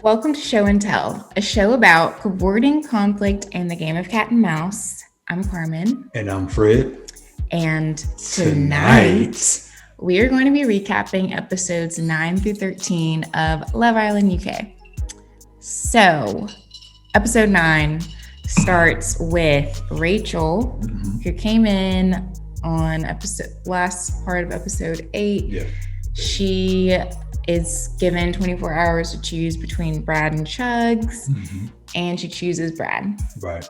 Welcome to Show and Tell, a show about cavorting, conflict, and the game of cat and mouse. I'm Carmen. And I'm Fred. And tonight we are going to be recapping episodes 9 through 13 of Love Island UK. So, episode 9 starts with Rachel, who came in on last part of episode 8. Yeah. She is given 24 hours to choose between Brad and Chugs, and she chooses Brad. Right.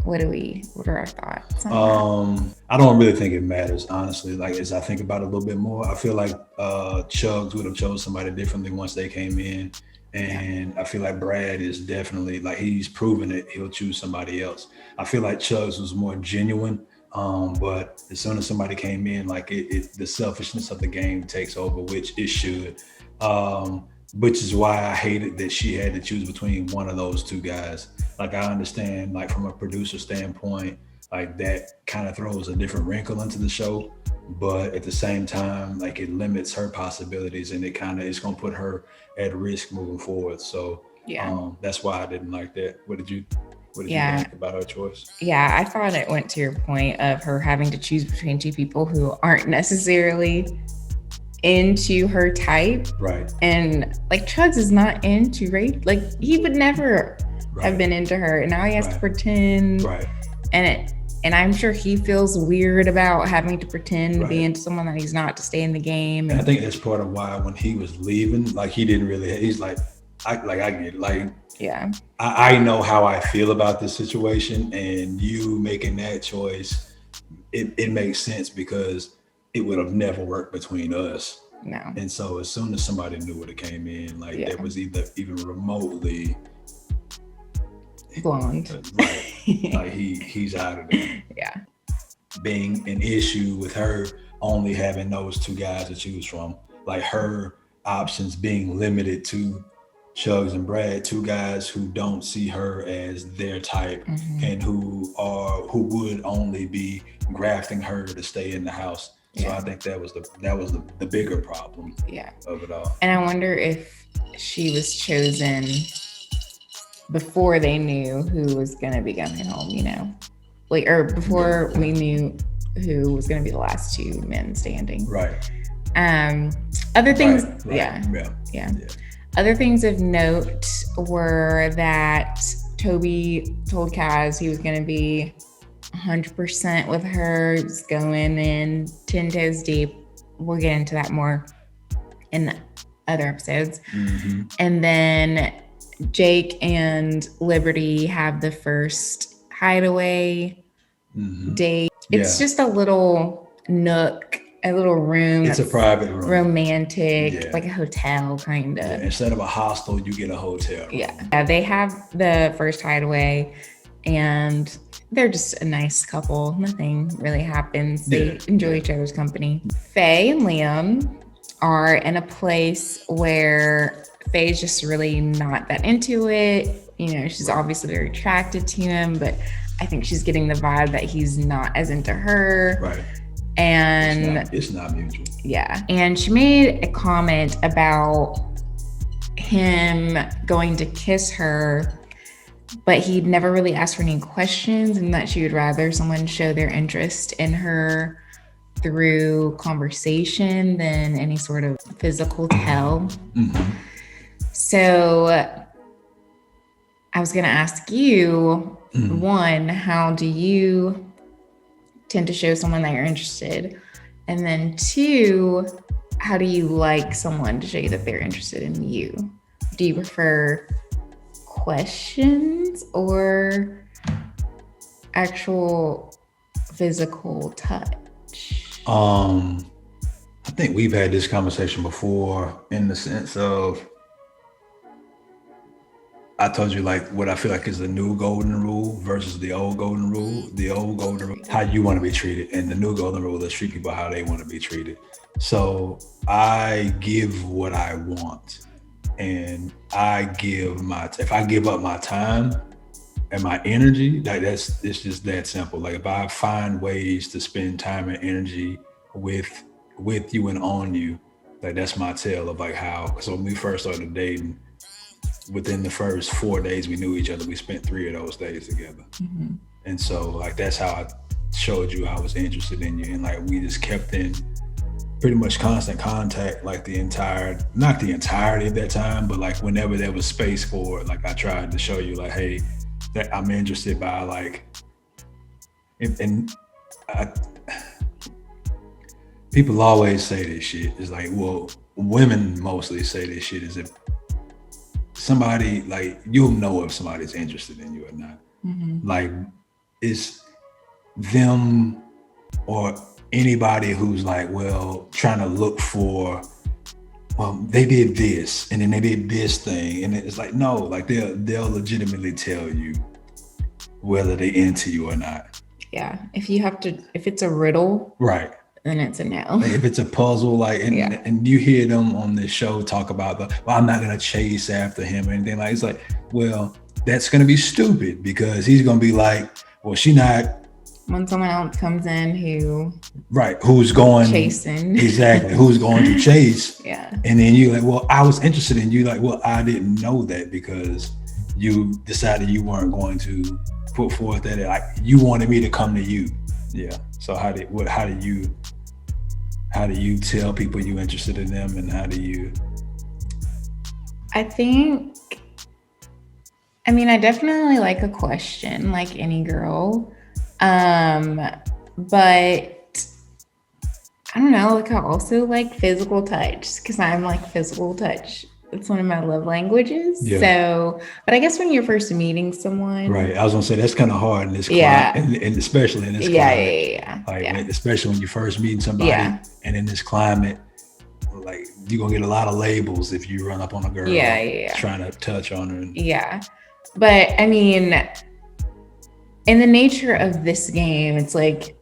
What are our thoughts on that? I don't really think it matters, honestly. Like, as I think about it a little bit more, I feel like Chugs would have chose somebody differently once they came in. And I feel like Brad is definitely, like, he's proven it, he'll choose somebody else. I feel like Chugs was more genuine. But as soon as somebody came in, like the selfishness of the game takes over, which it should. Which is why I hated that she had to choose between one of those two guys. Like, I understand, like, from a producer standpoint, like, that kind of throws a different wrinkle into the show, but at the same time, like, it limits her possibilities, and it's going to put her at risk moving forward. So that's why I didn't like that. What did you think about her choice? Yeah, I thought it went to your point of her having to choose between two people who aren't necessarily into her type. Right. And, like, Chugs is not into Rachel. Like, he would never have been into her, and now he has to pretend. Right. And I'm sure he feels weird about having to pretend to be into someone that he's not to stay in the game. And I think that's part of why when he was leaving, like, he's like, I get it. Like, yeah, I know how I feel about this situation, and you making that choice, it makes sense because it would have never worked between us. No. And so as soon as somebody knew what it came in, like, that was either even remotely blonde, right? Like, he's out of there. Yeah. Being an issue with her only having those two guys to choose from, like, her options being limited to Chugs and Brad, two guys who don't see her as their type, and who would only be grafting her to stay in the house. So I think that was the bigger problem of it all. And I wonder if she was chosen before they knew who was going to be coming home, you know, like, or before we knew who was going to be the last two men standing. Right. Other things, Yeah. Other things of note were that Toby told Kaz he was going to be 100% with her, just going in 10 toes deep. We'll get into that more in other episodes. And then Jake and Liberty have the first hideaway date. It's just a little nook, a little room. It's a private room. Romantic, like a hotel kind of. Yeah, instead of a hostel, you get a hotel room. Yeah, they have the first hideaway, and they're just a nice couple. Nothing really happens. They enjoy each other's company. Faye and Liam are in a place where Faye's just really not that into it. You know, she's obviously very attracted to him, but I think she's getting the vibe that he's not as into her. Right. And it's not mutual. Yeah. And she made a comment about him going to kiss her, but he'd never really asked her any questions, and that she would rather someone show their interest in her through conversation than any sort of physical tell. So I was going to ask you, one, how do you tend to show someone that you're interested? And then two, how do you like someone to show you that they're interested in you? Do you prefer questions or actual physical touch? I think we've had this conversation before, in the sense of, I told you, like, what I feel like is the new golden rule versus the old golden rule. The old golden rule, how you want to be treated, and the new golden rule is treat people how they want to be treated. So I give what I want, and if I give up my time and my energy, it's just that simple. Like, if I find ways to spend time and energy with you and on you, like, that's my tale of, like, how. So when we first started dating, within the first 4 days we knew each other, we spent 3 of those days together. Mm-hmm. And so like that's how I showed you I was interested in you, and like we just kept in pretty much constant contact like not the entirety of that time, but like whenever there was space for it, like I tried to show you like, hey, that I'm interested by like, people always say this shit. It's like, well, women mostly say this shit is if somebody, like, you'll know if somebody's interested in you or not. Mm-hmm. Like, it's them or anybody who's like, well, trying to look for, well, they did this and then they did this thing. And it's like, no, like they'll legitimately tell you whether they into you or not. Yeah. If it's a riddle, right, then it's a no. Like if it's a puzzle, like, and you hear them on this show talk about well, I'm not going to chase after him or anything. Like, it's like, well, that's going to be stupid because he's going to be like, well, she not. When someone else comes in who's going chasing. Exactly. Who's going to chase. Yeah. And then you're like, well, I was interested in you. Like, well, I didn't know that because you decided you weren't going to put forth that, like, you wanted me to come to you. Yeah. So how do you tell people you're interested in them, and how do you? I definitely like a question, like any girl. But I don't know, like I also like physical touch because I'm like physical touch. It's one of my love languages. Yeah. So, but I guess when you're first meeting someone. Right. I was gonna say that's kind of hard in this climate, and especially in this climate. Yeah. Like, especially when you're first meeting somebody and in this climate, like you're gonna get a lot of labels if you run up on a girl trying to touch on her. Yeah. But I mean, in the nature of this game, it's like,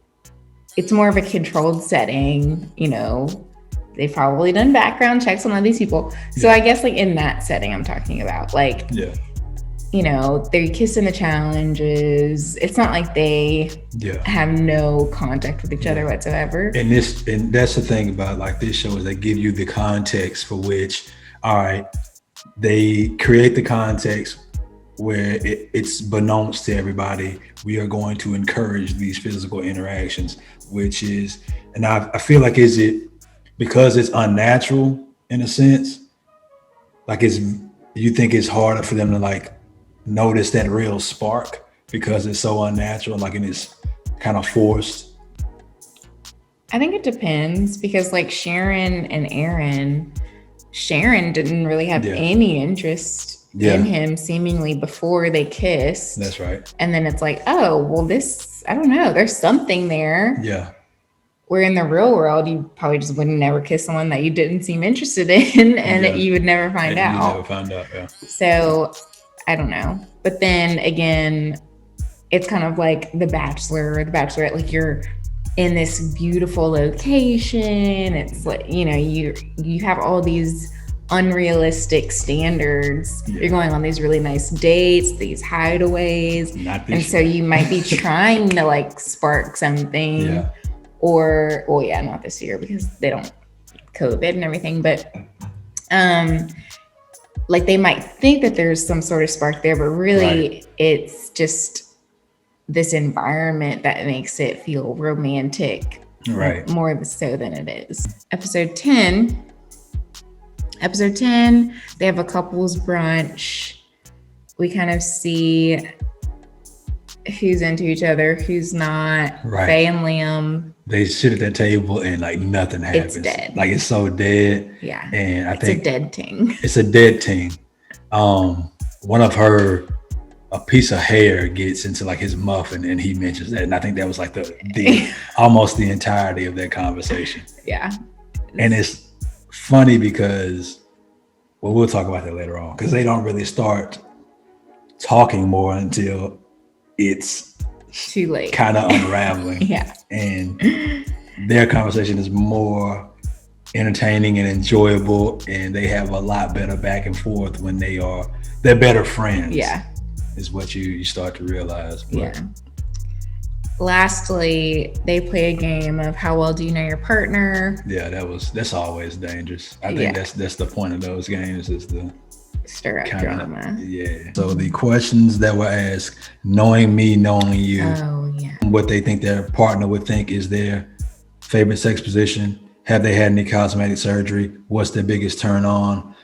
it's more of a controlled setting, you know, they've probably done background checks on all these people. So I guess like in that setting I'm talking about, like, you know, they're kissing the challenges. It's not like they have no contact with each other whatsoever. And that's the thing about like this show is they give you the context for which, all right, they create the context where it's beknownst to everybody. We are going to encourage these physical interactions, which is, and I feel like, is it because it's unnatural in a sense? Like, you think it's harder for them to like notice that real spark because it's so unnatural, like, and it's kind of forced? I think it depends because like Sharon and Aaron, Sharon didn't really have any interest in him seemingly before they kissed. That's right. And then it's like, oh, well, this, I don't know, there's something there. Yeah. Where in the real world, you probably just wouldn't never kiss someone that you didn't seem interested in, and you would never find out. You never find out, yeah. So I don't know. But then again, it's kind of like The Bachelor or The Bachelorette, like you're in this beautiful location. It's like, you know, you have all these unrealistic standards. You're going on these really nice dates, these hideaways, and so you might be trying to like spark something, or not this year because they don't COVID and everything, but like they might think that there's some sort of spark there, but really it's just this environment that makes it feel romantic, more so than it is. Episode 10, they have a couples brunch. We kind of see who's into each other, who's not. Faye and Liam. They sit at that table and like nothing happens. It's dead. Like it's so dead. Yeah. And I think it's a dead ting. It's a dead ting. One of a piece of hair gets into like his muffin and he mentions that. And I think that was like the almost the entirety of that conversation. Yeah. And it's funny because, well, we'll talk about that later on, because they don't really start talking more until it's too late, kind of unraveling. And their conversation is more entertaining and enjoyable, and they have a lot better back and forth when they're better friends. Is what you start to realize. But. Lastly, they play a game of how well do you know your partner. That's always dangerous. I think that's the point of those games, is stir up kind of, drama. yeah. So the questions that were asked, knowing me, knowing you, Oh yeah. what they think their partner would think is their favorite sex position, have they had any cosmetic surgery, what's their biggest turn on,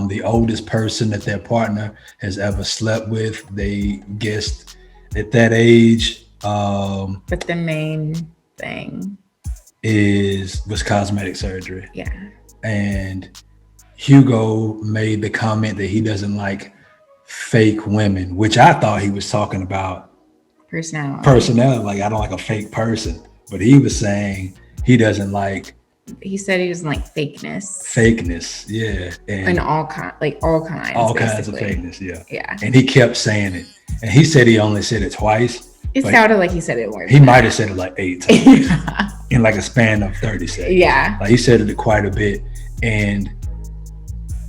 the oldest person that their partner has ever slept with, they guessed at that age. But the main thing was cosmetic surgery. Yeah. And Hugo made the comment that he doesn't like fake women, which I thought he was talking about personality. Like, I don't like a fake person, but he was saying he doesn't like. He said he doesn't like fakeness. Yeah, and all kinds of fakeness. Yeah. And he kept saying it, and he said he only said it twice. It sounded like he said it more. He might have said it like 8 times in like a span of 30 seconds. Yeah, like he said it quite a bit. And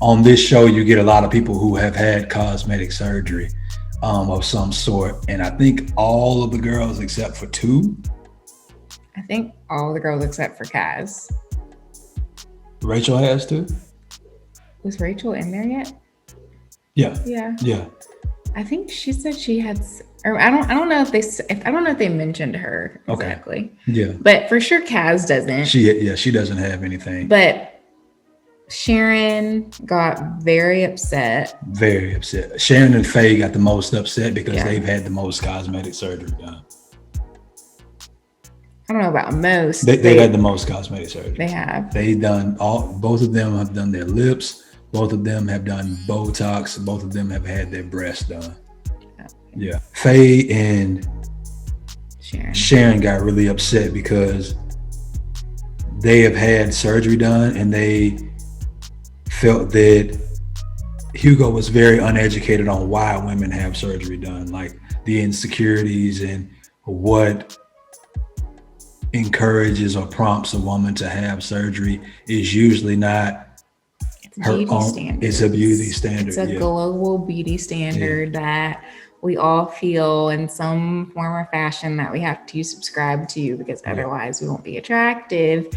on this show, you get a lot of people who have had cosmetic surgery of some sort, and I think all of the girls except for 2. I think all the girls except for Kaz. Rachel has too. Was Rachel in there yet? Yeah. I think she said she had, or I don't know if they mentioned her exactly. Okay. Yeah. But for sure Kaz doesn't. She doesn't have anything. But Sharon got very upset. Sharon and Faye got the most upset because they've had the most cosmetic surgery done. I don't know about most. They've had the most cosmetic surgery. They have. Both of them have done their lips. Both of them have done Botox. Both of them have had their breasts done. Yeah. Faye and Sharon got really upset because they have had surgery done, and they felt that Hugo was very uneducated on why women have surgery done, like the insecurities and what encourages or prompts a woman to have surgery is usually not her own. It's a beauty standard. It's a global beauty standard that we all feel in some form or fashion that we have to subscribe to, because otherwise we won't be attractive.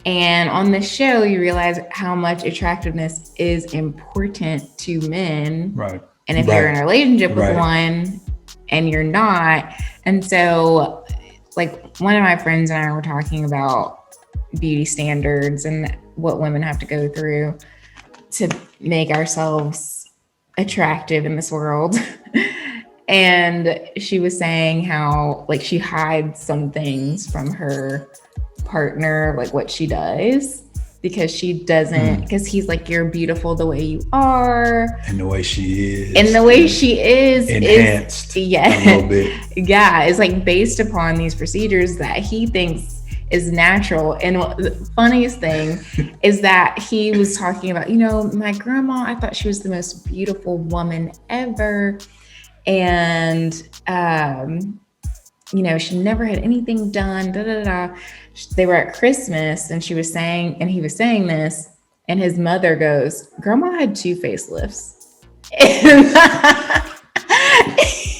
And on this show, you realize how much attractiveness is important to men. Right. And if you're in a relationship with one and you're not. And so, like, one of my friends and I were talking about beauty standards and what women have to go through to make ourselves attractive in this world. And she was saying how, like, she hides some things from her partner, like what she does, because she doesn't, because he's like, you're beautiful the way you are, and the way she is, enhanced a little bit. Yeah, it's like based upon these procedures that he thinks is natural. And the funniest thing is that he was talking about, my grandma, I thought she was the most beautiful woman ever, and she never had anything done, They were at Christmas, and he was saying this, and his mother goes, "Grandma had 2 facelifts."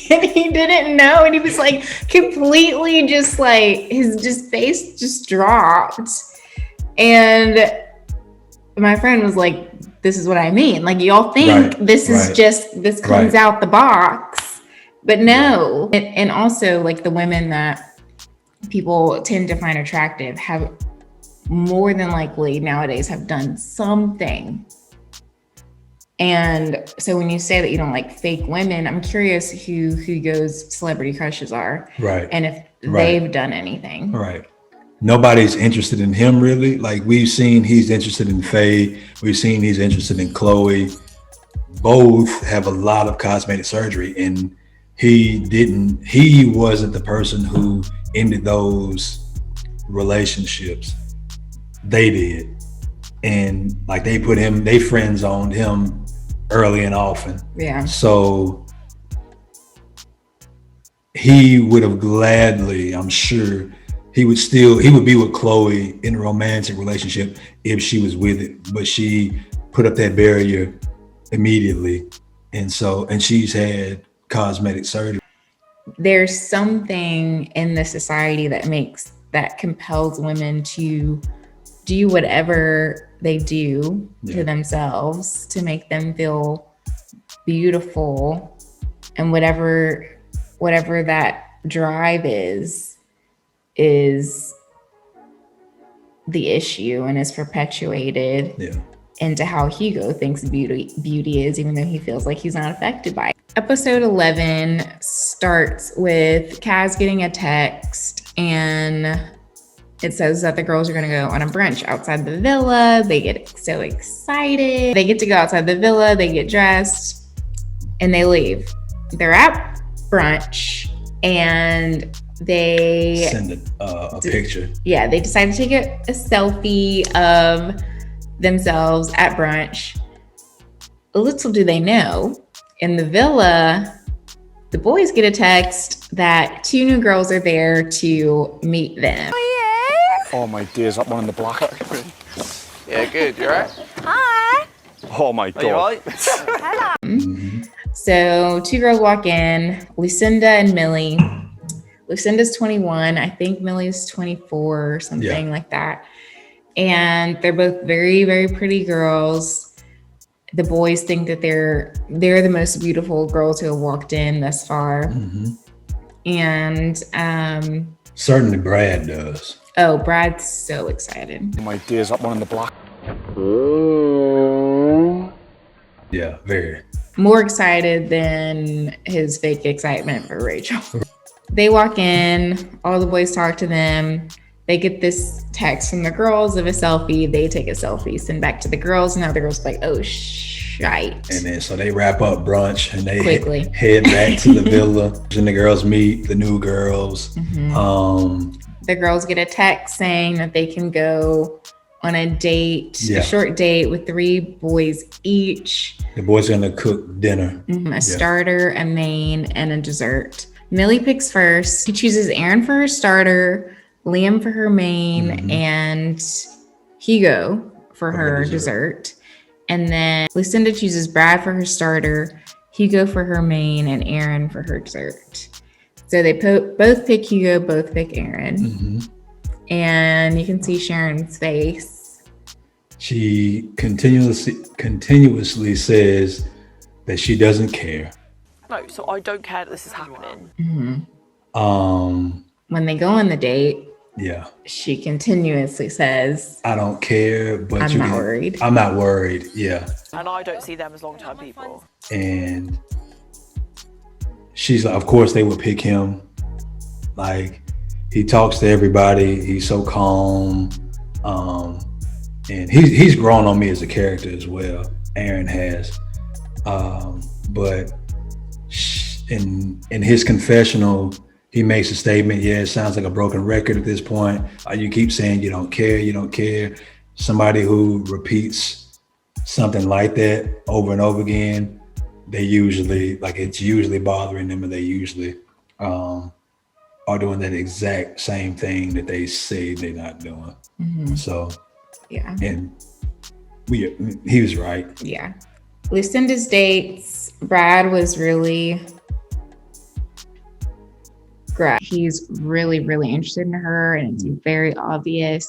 And he didn't know, and he was like completely just like his face just dropped. And my friend was like, "This is what I mean. Like, y'all think this comes out the box, but no." And also, like, the women that people tend to find attractive have more than likely nowadays have done something. And so when you say that you don't like fake women, I'm curious who Hugo's celebrity crushes are, and if they've done anything. Nobody's interested in him, really. Like, we've seen he's interested in Faye, we've seen he's interested in Chloe. Both have a lot of cosmetic surgery, and he wasn't the person who ended those relationships. They did. And like, they friend-zoned him early and often. Yeah. So he would have gladly, I'm sure, he would be with Chloe in a romantic relationship if she was with it, but she put up that barrier immediately. And she's had cosmetic surgery. There's something in the society that compels women to do whatever they do to themselves to make them feel beautiful, and whatever that drive is the issue, and is perpetuated into how Hugo thinks beauty is, even though he feels like he's not affected by it. Episode 11 starts with Kaz getting a text, and it says that the girls are going to go on a brunch outside the villa. They get so excited. They get to go outside the villa, they get dressed, and they leave. They're at brunch, and they send a picture. Yeah, they decide to take a selfie of themselves at brunch. Little do they know, in the villa, the boys get a text that 2 new girls are there to meet them. Oh my days, that one in the black. Yeah, good. You alright? Hi. Oh my god. Are you alright? Hello. So 2 girls walk in, Lucinda and Millie. Lucinda's 21. I think Millie's 24 or something like that. And they're both very, very pretty girls. The boys think that they're the most beautiful girls who have walked in thus far. And Certainly Brad does. oh, Brad's so excited. Oh my days, that one in the black. Yeah, very. More excited than his fake excitement for Rachel. They walk in, all the boys talk to them. They get this text from the girls of a selfie. They take a selfie, send back to the girls, and now the girls are like, oh, shite. And then so they wrap up brunch and they Quickly head back to the villa. And the girls meet the new girls. The girls get a text saying that they can go on a date, a short date with 3 boys each. The boys are gonna cook dinner. A starter, a main, and a dessert. Millie picks first. She chooses Aaron for her starter, Liam for her main, and Hugo for her dessert. And then Lucinda chooses Brad for her starter, Hugo for her main, and Aaron for her dessert. So they both pick Hugo, both pick Aaron. And you can see Sharon's face. She continuously says that she doesn't care. No, so I don't care that this is happening. When they go on the date, Yeah. she continuously says, I don't care, but I'm not worried. I'm not worried. Yeah. And I don't see them as long-term people. And she's like, of course they would pick him. Like, he talks to everybody. He's so calm. And he's grown on me as a character as well. Aaron has. But in his confessional, he makes a statement. Yeah, it sounds like a broken record at this point. You keep saying you don't care, you don't care. Somebody who repeats something like that over and over again, they usually, like, it's usually bothering them, and they usually are doing that exact same thing that they say they're not doing. So, Yeah. and he was right. Yeah. Lucinda's dates, Brad was really great. He's really, really interested in her, and it's very obvious.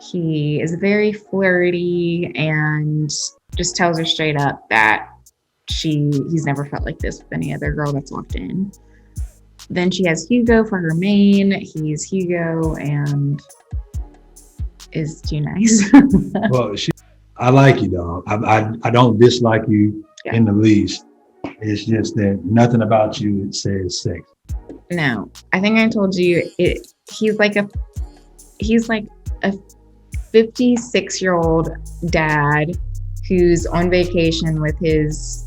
He is very flirty and just tells her straight up that he's never felt like this with any other girl that's walked in. Then she has Hugo for her main. He's Hugo and is too nice. Well, I like you, dog. I don't dislike you in the least. It's just that nothing about you says sex. No, I think I told you he's like a 56-year-old dad who's on vacation with his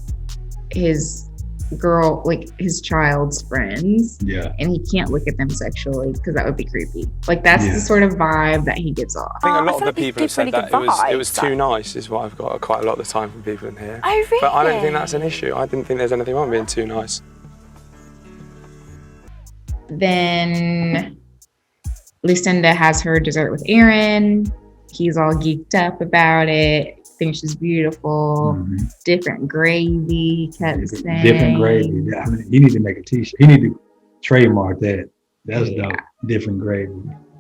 girl, like his child's friends. Yeah. And he can't look at them sexually because that would be creepy. Like, that's the sort of vibe that he gives off. I think a lot I of the feel like people have said he that gives really good it was vibes, too nice, is what I've got quite a lot of the time from people in here. Oh, really? But I don't think that's an issue. I didn't think there's anything wrong with being too nice. Then Lucinda has her dessert with Aaron. He's all geeked up about it. Thinks she's beautiful. Different gravy, kept saying. Different gravy. I mean, you need to make a t-shirt. You need to trademark that. That's dope. Different gravy.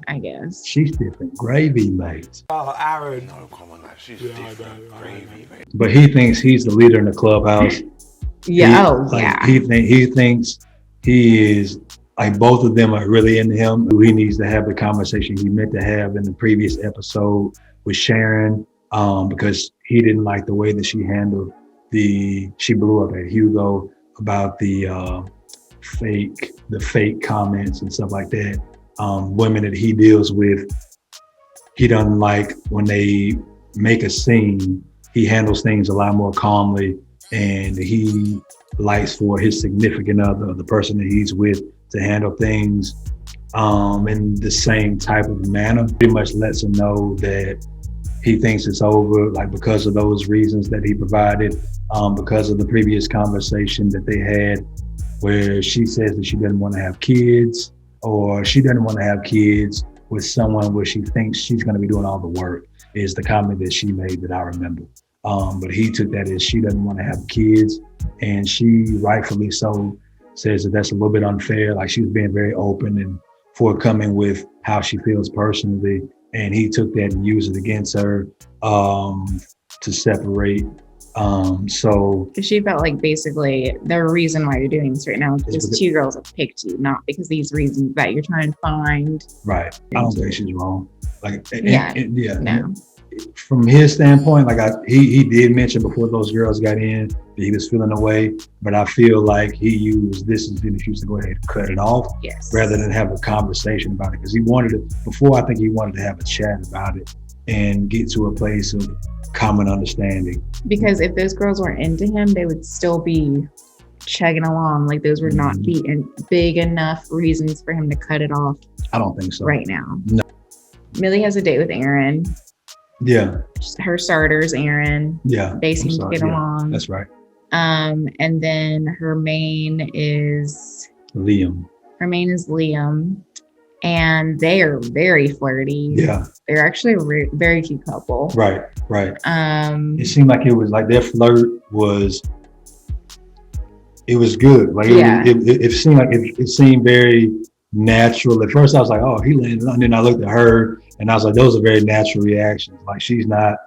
I guess. She's different gravy, mate. Oh, Aaron. No, come on, she's different. Gravy, mate. But he thinks he's the leader in the clubhouse. He thinks he is like both of them are really into him. He needs to have the conversation he meant to have in the previous episode with Sharon, because he didn't like the way that she handled she blew up at Hugo about the fake comments and stuff like that. Women that he deals with, he doesn't like when they make a scene. He handles things a lot more calmly, and he likes for his significant other, the person that he's with, to handle things in the same type of manner. Pretty much lets him know that he thinks it's over, like because of those reasons that he provided, because of the previous conversation that they had where she says that she doesn't want to have kids, or she doesn't want to have kids with someone where she thinks she's going to be doing all the work, is the comment that she made that I remember. But he took that as she doesn't want to have kids, and she rightfully so says that that's a little bit unfair. Like, she was being very open and forthcoming with how she feels personally, and he took that and used it against her to separate. So she felt like basically the reason why you're doing this right now is because two girls have picked you, not because these reasons that you're trying to find. Right. I don't think she's wrong. Like, No. From his standpoint, like he did mention before those girls got in that he was feeling away, but I feel like he used this as an excuse to go ahead and cut it off, rather than have a conversation about it. Because he wanted to, before, I think he wanted to have a chat about it and get to a place of common understanding. Because if those girls weren't into him, they would still be chugging along. Like, those would not be big enough reasons for him to cut it off. I don't think so. Right now. No. Millie has a date with Aaron. Yeah. Her starters, Aaron. Yeah. They seem to get along. That's right. And then her main is Liam. And they are very flirty. Yeah. They're actually a very cute couple. Right. It seemed like it was like their flirt was good. Like it seemed like it seemed very natural. At first I was like, oh, he landed, and then I looked at her and I was like, those are very natural reactions. Like, she's not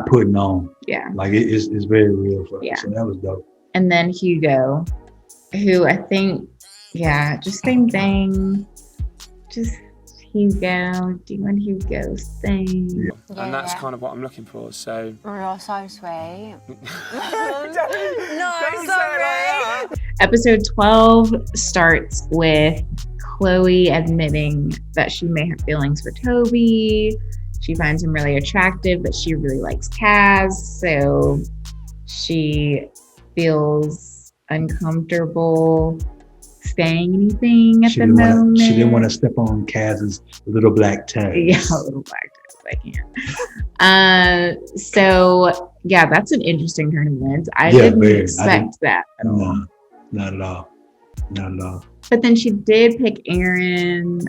putting on. Yeah. Like, it's very real for her. Yeah. So that was dope. And then Hugo, who I think, just same thing. Just Hugo, doing Hugo's thing. Yeah. And that's kind of what I'm looking for, so... You're so sweet. Episode 12 starts with Chloe admitting that she may have feelings for Toby. She finds him really attractive, but she really likes Kaz, so she feels uncomfortable saying anything at the moment. She didn't want to step on Kaz's little black toes. Yeah, little black toes. I can't. So that's an interesting turn of events. I didn't expect that at all. No, not at all. Not at all. But then she did pick Aaron.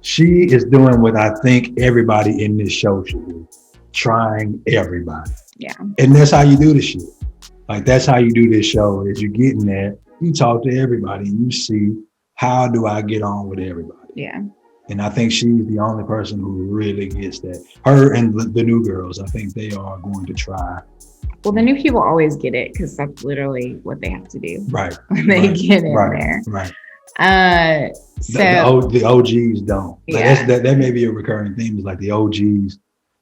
She is doing what I think everybody in this show should do. Trying everybody. Yeah. And that's how you do this shit. Like, that's how you do this show, is you get in there, you talk to everybody, and you see, how do I get on with everybody? Yeah. And I think she's the only person who really gets that. Her and the new girls, I think they are going to try. Well, the new people always get it, because that's literally what they have to do. Right. When they get in there. Right. So the OGs don't. Like, yeah. that may be a recurring theme, is like the OGs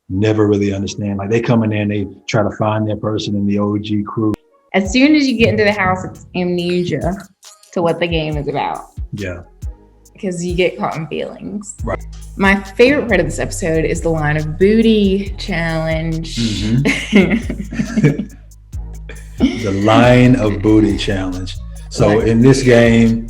never really understand. Like, they come in there and they try to find their person in the OG crew. As soon as you get into the house, it's amnesia to what the game is about. Yeah. Because you get caught in feelings. Right. My favorite part of this episode is the line of booty challenge. Mm-hmm. The line of booty challenge. So in this game,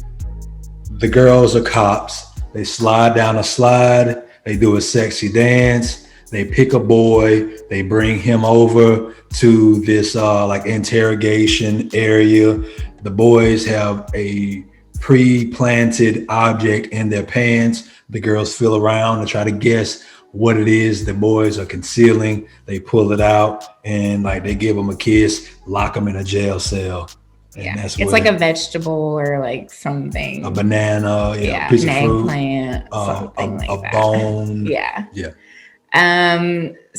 the girls are cops. They slide down a slide. They do a sexy dance. They pick a boy. They bring him over to this interrogation area. The boys have a pre-planted object in their pants. The girls feel around to try to guess what it is the boys are concealing. They pull it out and they give them a kiss, lock them in a jail cell. And that's it's like a vegetable or like something. A banana, a piece of fruit, eggplant, something like that. A bone. Yeah.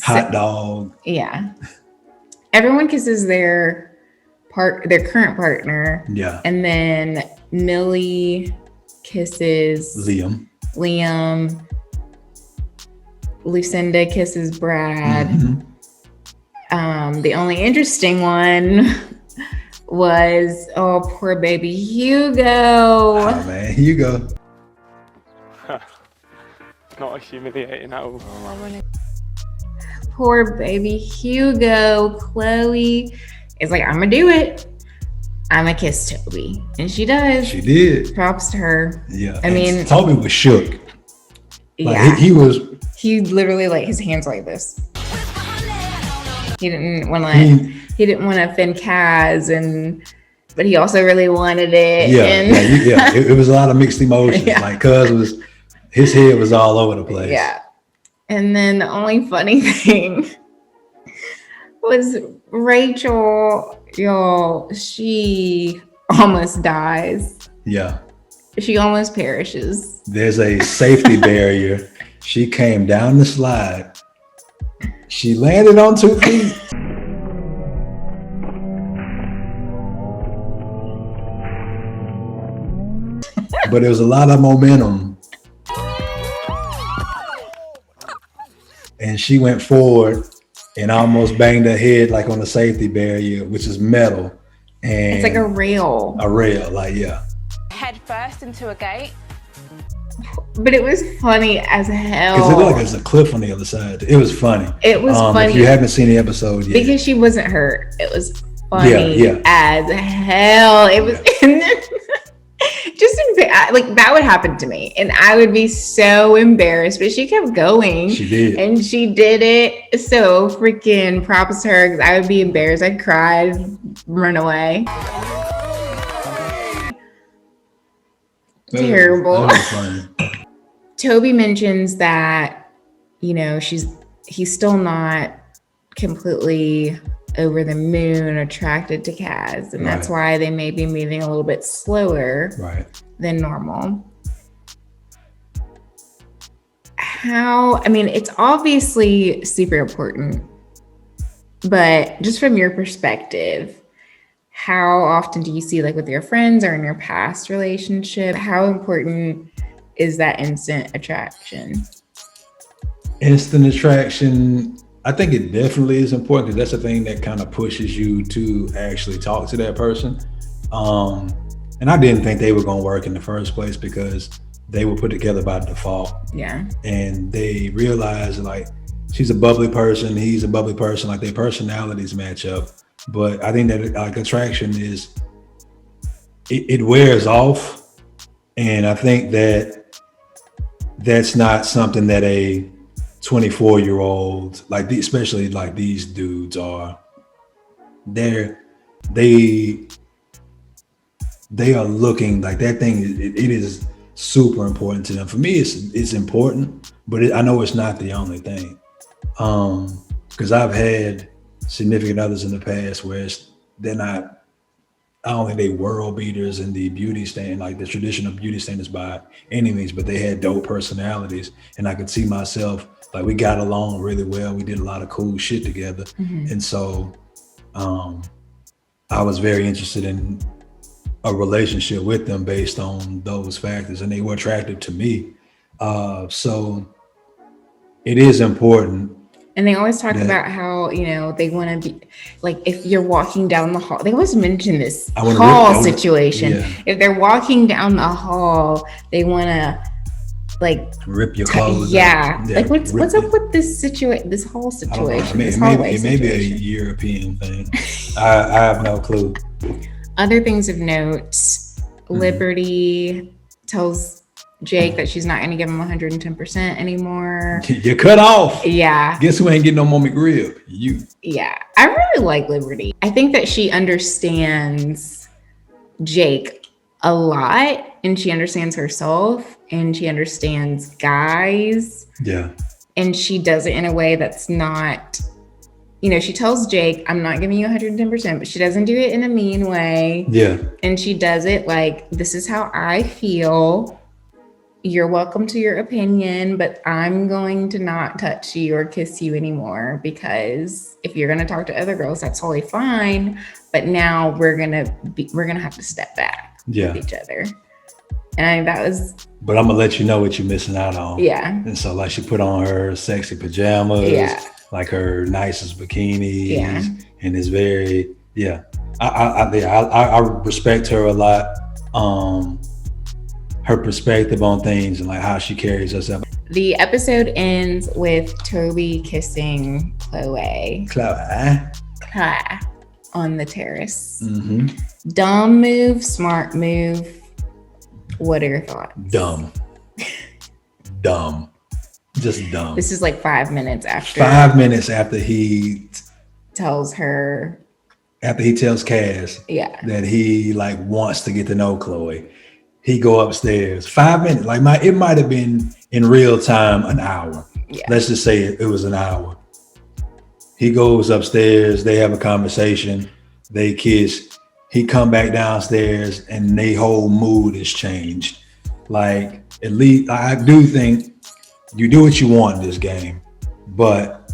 Hot dog. Yeah. Everyone kisses their their current partner. Yeah. And then Millie kisses Liam. Lucinda kisses Brad. Mm-hmm. The only interesting one was, oh, poor baby Hugo. Oh, man, Hugo. Not humiliating at all. Poor baby Hugo. Chloe is like, I'm gonna do it. I'm gonna kiss Toby. And she does. She did. Props to her. Yeah. I mean, Toby was shook. Like, yeah. he He literally like his hands like this. He didn't want to offend Kaz, but he also really wanted it. Yeah. It was a lot of mixed emotions. Yeah. Like, his head was all over the place. Yeah. And then the only funny thing was Rachel, y'all, she almost dies. Yeah. She almost perishes. There's a safety barrier. She came down the slide. She landed on 2 feet. But there was a lot of momentum. And she went forward and almost banged her head like on the safety barrier, which is metal. And It's like a rail. A rail, like, yeah. Head first into a gate. But it was funny as hell. Because it looked like there's a cliff on the other side. It was funny. It was funny. If you haven't seen the episode yet. Because she wasn't hurt. It was funny Yeah. as hell. It was just like that would happen to me. And I would be so embarrassed. But she kept going. She did. And she did it. So freaking props to her, because I would be embarrassed. I'd cry, run away. Terrible. That was funny. Toby mentions that, he's still not completely over the moon attracted to Kaz. And that's why they may be moving a little bit slower than normal. It's obviously super important, but just from your perspective, how often do you see, like with your friends or in your past relationship, how important is that instant attraction? Instant attraction, I think it definitely is important, because that's the thing that kind of pushes you to actually talk to that person. And I didn't think they were going to work in the first place, because they were put together by default. Yeah. And they realized, like, she's a bubbly person, he's a bubbly person, like their personalities match up. But I think that like attraction is, it wears off. And I think that that's not something that a 24-year-old, like especially like these dudes are, they are looking like that thing. It is super important to them. For me, it's important, but I know it's not the only thing. Because I've had significant others in the past where they're not, I don't think they world beaters in the beauty stand, like the traditional beauty standards by any means, but they had dope personalities. And I could see myself, like, we got along really well. We did a lot of cool shit together. Mm-hmm. And so I was very interested in a relationship with them based on those factors, and they were attractive to me. So it is important. And they always talk about how, they want to be, like, if you're walking down the hall, they always mention this hall situation. Yeah. If they're walking down the hall, they want to, like, rip your clothes. Yeah. Like, what's up with this this hall situation? It may be a European thing. I have no clue. Other things of note, Liberty tells Jake that she's not going to give him 110% anymore. You're cut off. Yeah. Guess who ain't getting no more McRib? You. Yeah. I really like Liberty. I think that she understands Jake a lot, and she understands herself, and she understands guys. Yeah. And she does it in a way that's not, she tells Jake, I'm not giving you 110%, but she doesn't do it in a mean way. Yeah. And she does it like, this is how I feel. you're welcome to your opinion, but I'm going to not touch you or kiss you anymore, because if you're going to talk to other girls, that's totally fine. But now we're going to have to step back with each other. And that was. But I'm going to let you know what you're missing out on. Yeah. And so like she put on her sexy pajamas, like her nicest bikinis. Yeah. And it's very, I respect her a lot. Her perspective on things and like how she carries herself. The episode ends with Toby kissing Chloe on the terrace. Mm-hmm. Dumb move, smart move. What are your thoughts? Dumb. Just dumb. This is like 5 minutes after. 5 minutes after he tells her. After he tells Cass that he like wants to get to know Chloe. He go upstairs. 5 minutes. Like it might have been in real time an hour. Yeah. Let's just say it was an hour. He goes upstairs. They have a conversation. They kiss. He come back downstairs, and their whole mood is changed. Like at least I do think you do what you want in this game, but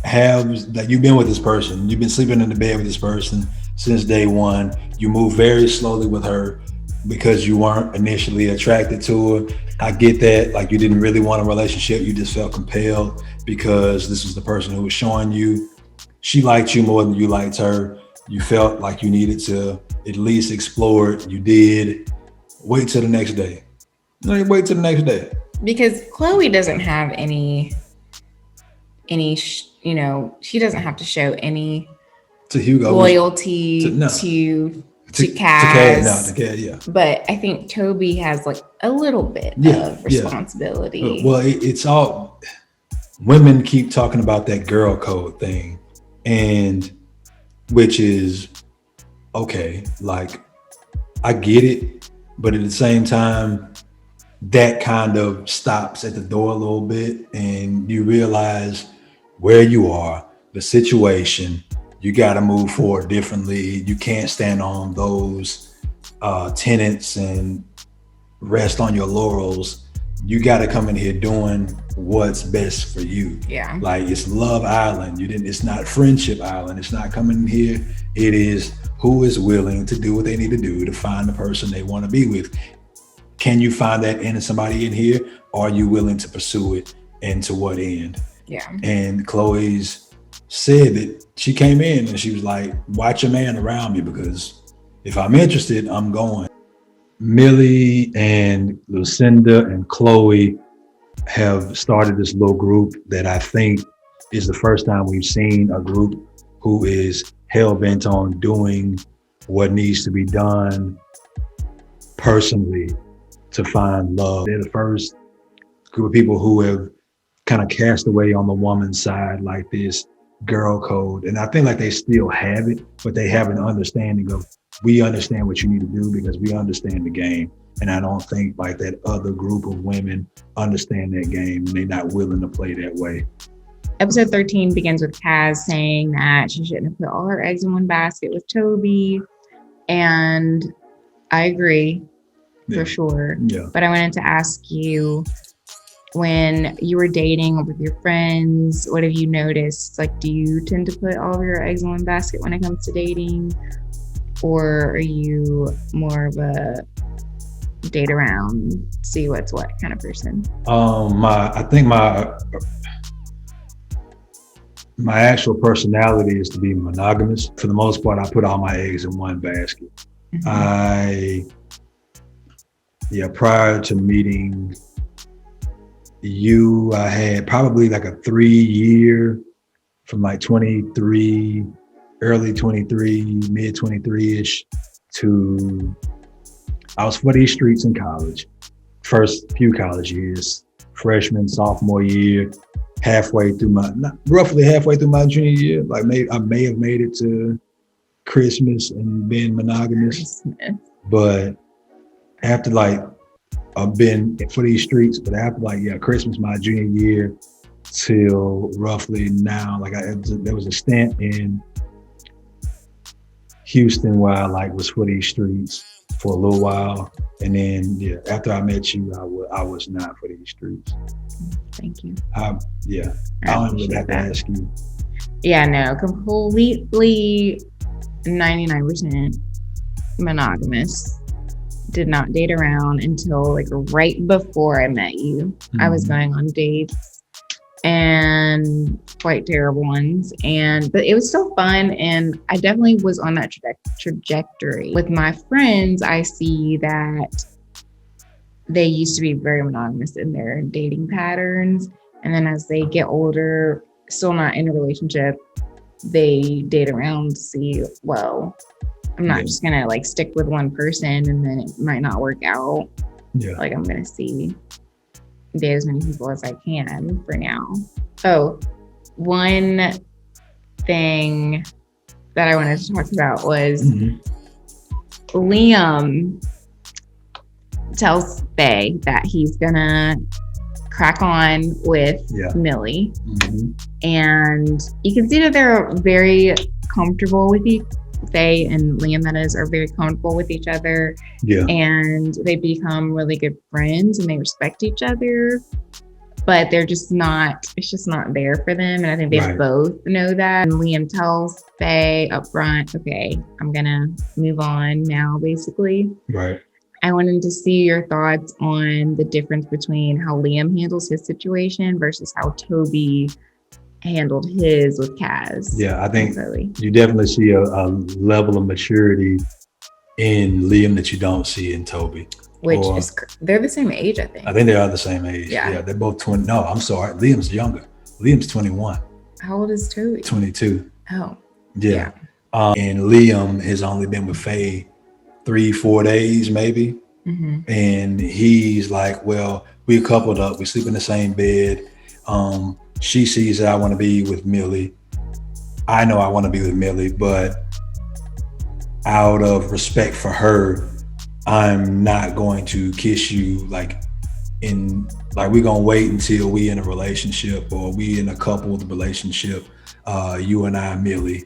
you've been with this person. You've been sleeping in the bed with this person since day one. You move very slowly with her, because you weren't initially attracted to her. I get that. Like you didn't really want a relationship. You just felt compelled because this was the person who was showing you. She liked you more than you liked her. You felt like you needed to at least explore it. You did. Wait till the next day. No, wait till the next day. Because Chloe doesn't have any, she doesn't have to show any to Hugo loyalty to Cass. But I think Toby has like a little bit of responsibility. Yeah. Well, it's all women keep talking about that girl code thing, and which is okay. Like I get it, but at the same time, that kind of stops at the door a little bit, and you realize where you are, the situation. You got to move forward differently. You can't stand on those tenets and rest on your laurels. You got to come in here doing what's best for you. Yeah. Like it's Love Island. It's not Friendship Island. It's not coming in here. It is who is willing to do what they need to do to find the person they want to be with. Can you find that in somebody in here? Or are you willing to pursue it, and to what end? Yeah. And Chloe's said that she came in and she was like, watch your man around me, because if I'm interested, I'm going. Millie and Lucinda and Chloe have started this little group that I think is the first time we've seen a group who is hell-bent on doing what needs to be done personally to find love. They're the first group of people who have kind of cast away on the woman's side, like this girl code. And I think like they still have it, but they have an understanding of, we understand what you need to do because we understand the game. And I don't think like that other group of women understand that game, and they're not willing to play that way. Episode 13 begins with Kaz saying that she shouldn't have put all her eggs in one basket with Toby. And I agree for sure. Yeah. But I wanted to ask you, when you were dating with your friends, what have you noticed? Like, do you tend to put all of your eggs in one basket when it comes to dating? Or are you more of a date around, see what's what kind of person? I think my actual personality is to be monogamous. For the most part, I put all my eggs in one basket. Mm-hmm. Prior to meeting you, I had probably like a 3-year from like 23, early 23, mid 23-ish to, I was for these streets in college. First few college years, freshman, sophomore year, roughly halfway through my junior year. Like I may have made it to Christmas and been monogamous. But after like, I've been for these streets, but after Christmas, my junior year till roughly now, there was a stint in Houston where I was for these streets. for a little while. And then, yeah, after I met you, I was not for these streets. Thank you. I don't even have to ask you. Yeah, no, completely 99% monogamous. Did not date around until like right before I met you. I was going on dates and quite terrible ones, but it was still fun, and I definitely was on that trajectory. With my friends, I see that they used to be very monogamous in their dating patterns, and then as they get older, still not in a relationship, they date around to see, well, I'm not just gonna like stick with one person and then it might not work out. Yeah. Like I'm gonna see date as many people as I can for now. Oh, one thing that I wanted to talk about was Liam tells Faye that he's gonna crack on with Millie. And you can see that they're very comfortable with Faye and Liam, that is, are very comfortable with each other. Yeah. And they become really good friends and they respect each other, but they're just not, it's just not there for them. And I think they both know that. And Liam tells Faye up front, okay, I'm gonna move on now, basically. Right. I wanted to see your thoughts on the difference between how Liam handles his situation versus how Toby handled his with Kaz. Yeah, I think you definitely see a level of maturity in Liam that you don't see in Toby. Which is, they're the same age, I think. I think they are the same age. Yeah, they're both 20. No, I'm sorry. Liam's younger. Liam's 21. How old is Toby? 22. Oh. Yeah. And Liam has only been with Faye 3-4 days, maybe. And he's like, well, we coupled up. We sleep in the same bed. She sees that I want to be with Millie. I know I want to be with Millie, but out of respect for her, I'm not going to kiss you like we're gonna wait until we in a relationship or we in a coupled relationship, you and I, Millie,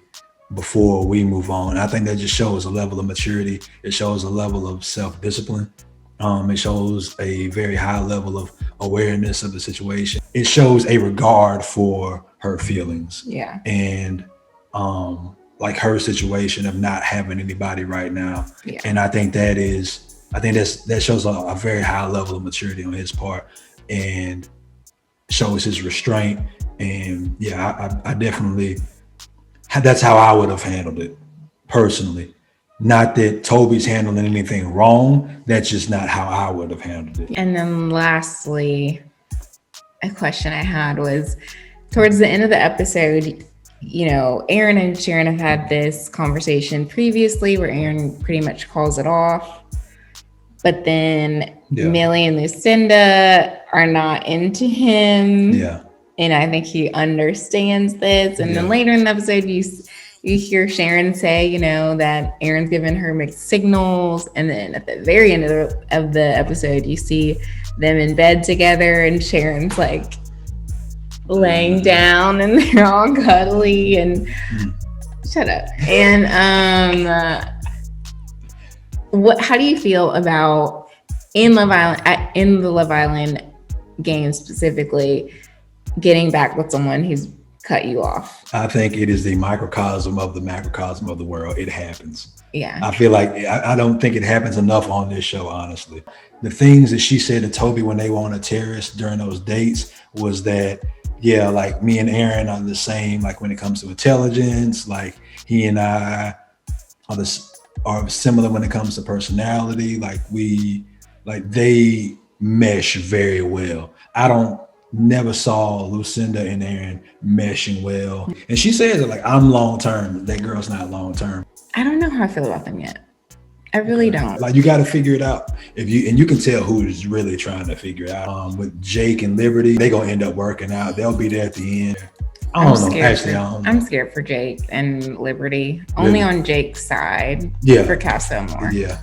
before we move on. I think that just shows a level of maturity. It shows a level of self-discipline. It shows a very high level of awareness of the situation. It shows a regard for her feelings. Yeah. And like her situation of not having anybody right now. Yeah. And I think that shows a very high level of maturity on his part and shows his restraint. And yeah, I definitely, that's how I would have handled it personally. Not that Toby's handling anything wrong. That's just not how I would have handled it. And then lastly, a question I had was towards the end of the episode, you know, Aaron and Sharon have had this conversation previously where Aaron pretty much calls it off. But then Millie and Lucinda are not into him. Yeah. And I think he understands this. And then later in the episode, you hear Sharon say, you know, that Aaron's given her mixed signals. And then at the very end of the episode, you see them in bed together and Sharon's like laying down and they're all cuddly and shut up. And how do you feel about in the Love Island game specifically, getting back with someone who's cut you off? I think it is the microcosm of the macrocosm of the world. It happens. Yeah. I feel like I don't think it happens enough on this show, honestly. The things that she said to Toby when they were on a terrace during those dates was that, yeah, like me and Aaron are the same, like when it comes to intelligence, like he and I are similar when it comes to personality. Like they mesh very well. Never saw Lucinda and Aaron meshing well. And she says it like, I'm long-term. That girl's not long-term. I don't know how I feel about them yet. I really don't. Like you got to figure it out. You can tell who is really trying to figure it out. With Jake and Liberty, they gonna end up working out. They'll be there at the end. I don't know. Actually, I don't know. I'm scared for Jake and Liberty. Only on Jake's side. Yeah. For Casa Amor. Yeah.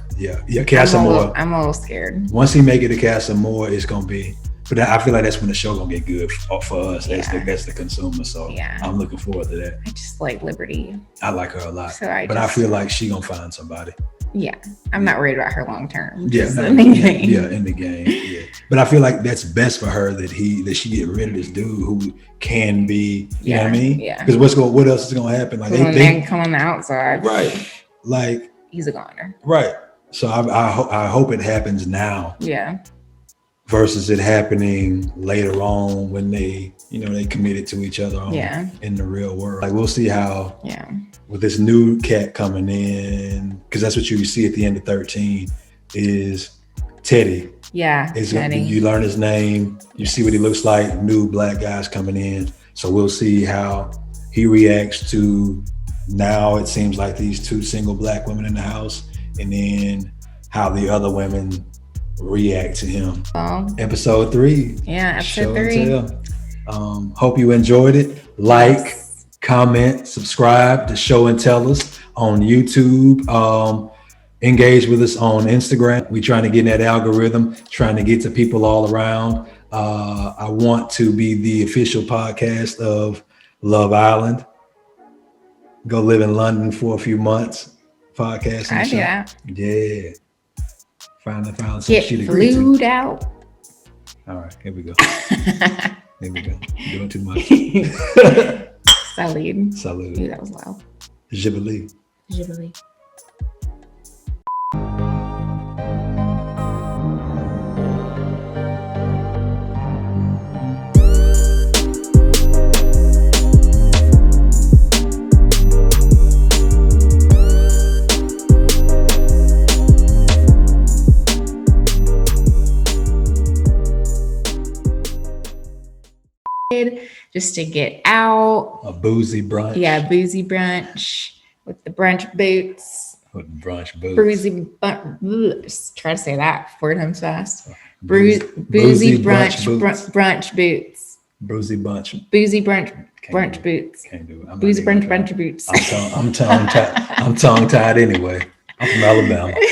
Casa Amor. I'm a little scared. Once he make it to Casa Amor, it's gonna be. But I feel like that's when the show gonna get good for us. That's the consumer. So I'm looking forward to that. I just like Liberty. I like her a lot. I feel like she gonna find somebody. Yeah, I'm not worried about her long term. Yeah, in the game. yeah, in the game. Yeah, but I feel like that's best for her that she get rid of this dude who can be. You know what I mean? Yeah. Because what else is gonna happen? Like when they come on the outside, right? Like he's a goner. Right. So I hope it happens now. Yeah. Versus it happening later on when they committed to each other in the real world. Like we'll see how with this new cat coming in, because that's what you see at the end of 13 is Teddy. Yeah. Teddy. You learn his name, you see what he looks like, new black guys coming in. So we'll see how he reacts to now it seems like these two single black women in the house, and then how the other women react to him. Episode 3. Yeah, episode 3. Hope you enjoyed it. Like, comment, subscribe to Show and Tell Us on YouTube. Engage with us on Instagram. We're trying to get in that algorithm, trying to get to people all around. I want to be the official podcast of Love Island. Go live in London for a few months. Podcast. I do that. Yeah. Finally found some shit shit agree flued to. Out. All right, here we go. Here we go. Doing too much. Salud. Salud. Ooh, that was loud. Ghibli. Ghibli. Just to get out. A boozy brunch. Yeah, boozy brunch with the brunch boots. With brunch boots. Just try to say that 4 times fast. Boozy brunch boots. Brunch boots. Boozy bunch. Boozy brunch boots. Can't do it. Boozy brunch boots. I'm tongue tied anyway. I'm from Alabama.